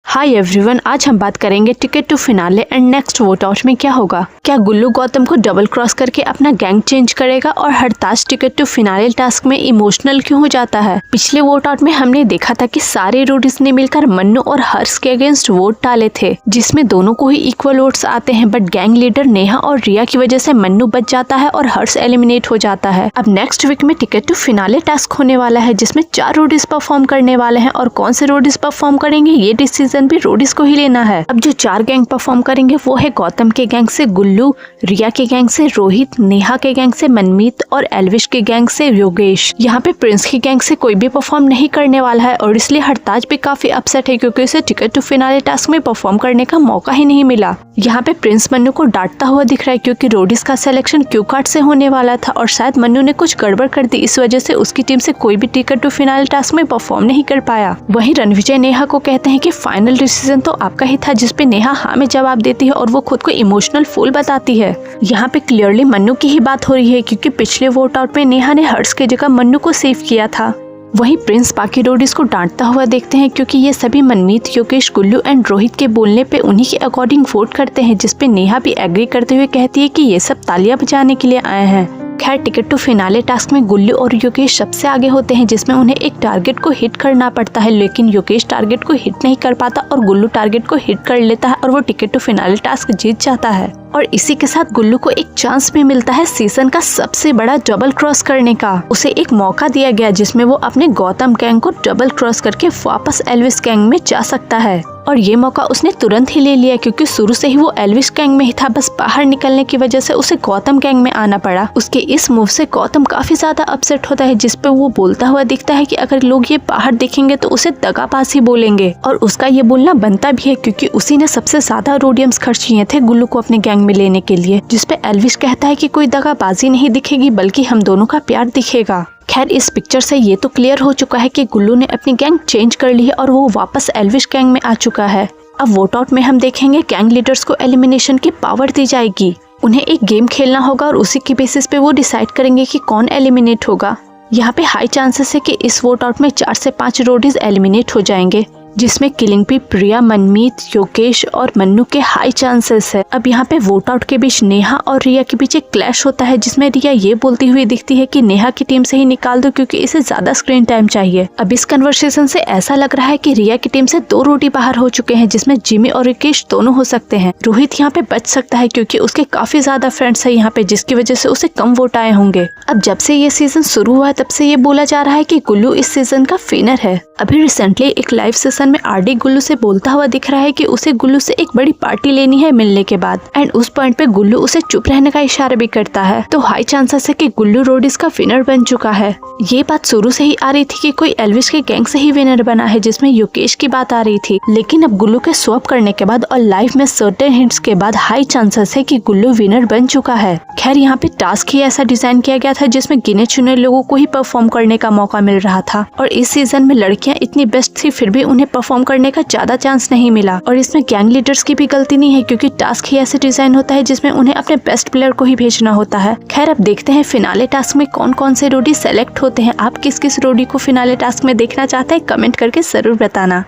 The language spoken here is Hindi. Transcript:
हाय एवरीवन, आज हम बात करेंगे ticket to finale and next vote out में क्या होगा। क्या गुल्लू गौतम को डबल क्रॉस करके अपना गैंग चेंज करेगा और हरताज टिकट टू फिनाले टास्क में इमोशनल क्यों हो जाता है। पिछले वोट आउट में हमने देखा था कि सारे रोडीज ने मिलकर मन्नू और हर्ष के अगेंस्ट वोट डाले थे, जिसमें दोनों को ही इक्वल वोट्स आते हैं, बट गैंग लीडर नेहा और रिया की वजह से मन्नू बच जाता है और हर्ष एलिमिनेट हो जाता है। अब नेक्स्ट वीक में टिकट टू फिनाले टास्क होने वाला है, जिसमें 4 रोडीज परफॉर्म करने वाले हैं और कौन से रोडीज परफॉर्म करेंगे ये डिसीजन भी रोडीज को ही लेना है। अब जो 4 गैंग परफॉर्म करेंगे वो है गौतम के गैंग से गुल्लू, रिया के गैंग से रोहित, नेहा के गैंग से मनमीत और एल्विश के गैंग से योगेश। यहाँ पे प्रिंस की गैंग से कोई भी परफॉर्म नहीं करने वाला है और इसलिए हरताज भी काफी अपसेट है क्योंकि उसे टिकट टू फिनाले टास्क में परफॉर्म करने का मौका ही नहीं मिला। यहाँ पे प्रिंस मन्नू को डांटता हुआ दिख रहा है क्योंकि रोडीज का सिलेक्शन क्यू कार्ड से होने वाला था और शायद मन्नू ने कुछ गड़बड़ कर दी, इस वजह से उसकी टीम से कोई भी टिकट टू फिनाले टास्क में परफॉर्म नहीं कर पाया। वहीं रणविजय नेहा को कहते हैं कि फाइनल डिसीजन तो आपका ही था, जिसपे नेहा हाँ में जवाब देती है और वो खुद को इमोशनल फूल बताती है। यहाँ पे क्लियरली मन्नू की ही बात हो रही है क्योंकि पिछले वोट आउट में नेहा ने हर्ष की जगह मन्नू को सेव किया था। वहीं प्रिंस बाकी रोडीज को डांटता हुआ देखते हैं क्योंकि ये सभी मनमीत, योगेश, गुल्लू एंड रोहित के बोलने पे उन्हीं के अकॉर्डिंग वोट करते हैं, जिसपे नेहा भी एग्री करते हुए कहती है कि ये सब तालियां बजाने के लिए आए हैं। खैर, टिकट टू फिनाले टास्क में गुल्लू और योगेश सबसे आगे होते हैं, जिसमें उन्हें एक टारगेट को हिट करना पड़ता है, लेकिन योगेश टारगेट को हिट नहीं कर पाता और गुल्लू टारगेट को हिट कर लेता है और वो टिकट टू फिनाले टास्क जीत जाता है। और इसी के साथ गुल्लू को एक चांस भी मिलता है सीजन का सबसे बड़ा डबल क्रॉस करने का। उसे एक मौका दिया गया जिसमें वो अपने गौतम गैंग को डबल क्रॉस करके वापस एल्विश गैंग में जा सकता है और ये मौका उसने तुरंत ही ले लिया क्योंकि शुरू से ही वो एल्विश गैंग में ही था, बस बाहर निकलने की वजह से उसे गौतम गैंग में आना पड़ा। उसके इस मूव से गौतम काफी ज्यादा अपसेट होता है, जिसपे वो बोलता हुआ दिखता है कि अगर लोग ये बाहर देखेंगे तो उसे दगाबाज ही बोलेंगे और उसका ये बोलना बनता भी है क्योंकि उसी ने सबसे ज्यादा रोडियम्स खर्च किए थे गुल्लू को अपने गैंग में लेने के लिए, जिसपे एल्विश कहता है कि कोई दगाबाजी नहीं दिखेगी बल्कि हम दोनों का प्यार दिखेगा। खैर, इस पिक्चर से ये तो क्लियर हो चुका है कि गुल्लू ने अपनी गैंग चेंज कर ली है और वो वापस एल्विश गैंग में आ चुका है। अब वोट आउट में हम देखेंगे गैंग लीडर्स को एलिमिनेशन की पावर दी जाएगी। उन्हें एक गेम खेलना होगा और उसी के बेसिस पे वो डिसाइड करेंगे कि कौन एलिमिनेट होगा। यहाँ पे हाई चांसेस है कि इस वोट आउट में 4 से 5 रोडीज एलिमिनेट हो जाएंगे, जिसमें किलिंग पी, प्रिया, मनमीत, योगेश और मन्नू के हाई चांसेस है। अब यहाँ पे वोट आउट के बीच नेहा और रिया के बीच एक क्लैश होता है, जिसमें रिया ये बोलती हुई दिखती है कि नेहा की टीम से ही निकाल दो क्योंकि इसे ज्यादा स्क्रीन टाइम चाहिए। अब इस कन्वर्सेशन से ऐसा लग रहा है कि रिया की टीम से 2 रोडी बाहर हो चुके हैं, जिसमें जिमी और रिकेश दोनों हो सकते हैं। रोहित यहाँ पे बच सकता है क्योंकि उसके काफी ज्यादा फ्रेंड्स है यहाँ पे, जिसकी वजह से उसे कम वोट आए होंगे। अब जब से ये सीजन शुरू हुआ तब से ये बोला जा रहा है कि गुल्लू इस सीजन का विनर है। अभी रिसेंटली एक लाइव सेशन में आरडी गुल्लू से बोलता हुआ दिख रहा है कि उसे गुल्लू से एक बड़ी पार्टी लेनी है मिलने के बाद, एंड उस पॉइंट पे गुल्लू उसे चुप रहने का इशारा भी करता है। तो हाई चांसेस है कि गुल्लू रोडीज का विनर बन चुका है। ये बात शुरू से ही आ रही थी कि कोई एल्विश के गैंग से ही विनर बना है, जिसमें योगेश की बात आ रही थी, लेकिन अब गुल्लू के स्वैप करने के बाद और लाइव में सर्टेन हिंट्स के बाद हाई चांसेस है कि गुल्लू विनर बन चुका है। खैर, यहाँ पे टास्क ही ऐसा डिजाइन किया गया था जिसमें गिने चुने लोगों को ही परफॉर्म करने का मौका मिल रहा था और इस सीजन में लड़कियां इतनी बेस्ट थी फिर भी उन्हें परफॉर्म करने का ज्यादा चांस नहीं मिला। और इसमें गैंग लीडर्स की भी गलती नहीं है क्योंकि टास्क ही ऐसे डिजाइन होता है जिसमें उन्हें अपने बेस्ट प्लेयर को ही भेजना होता है। खैर, अब देखते हैं फिनाले टास्क में कौन कौन से रोडी सेलेक्ट होते हैं। आप किस किस रोडी को फिनाले टास्क में देखना चाहते हैं, कमेंट करके जरूर बताना।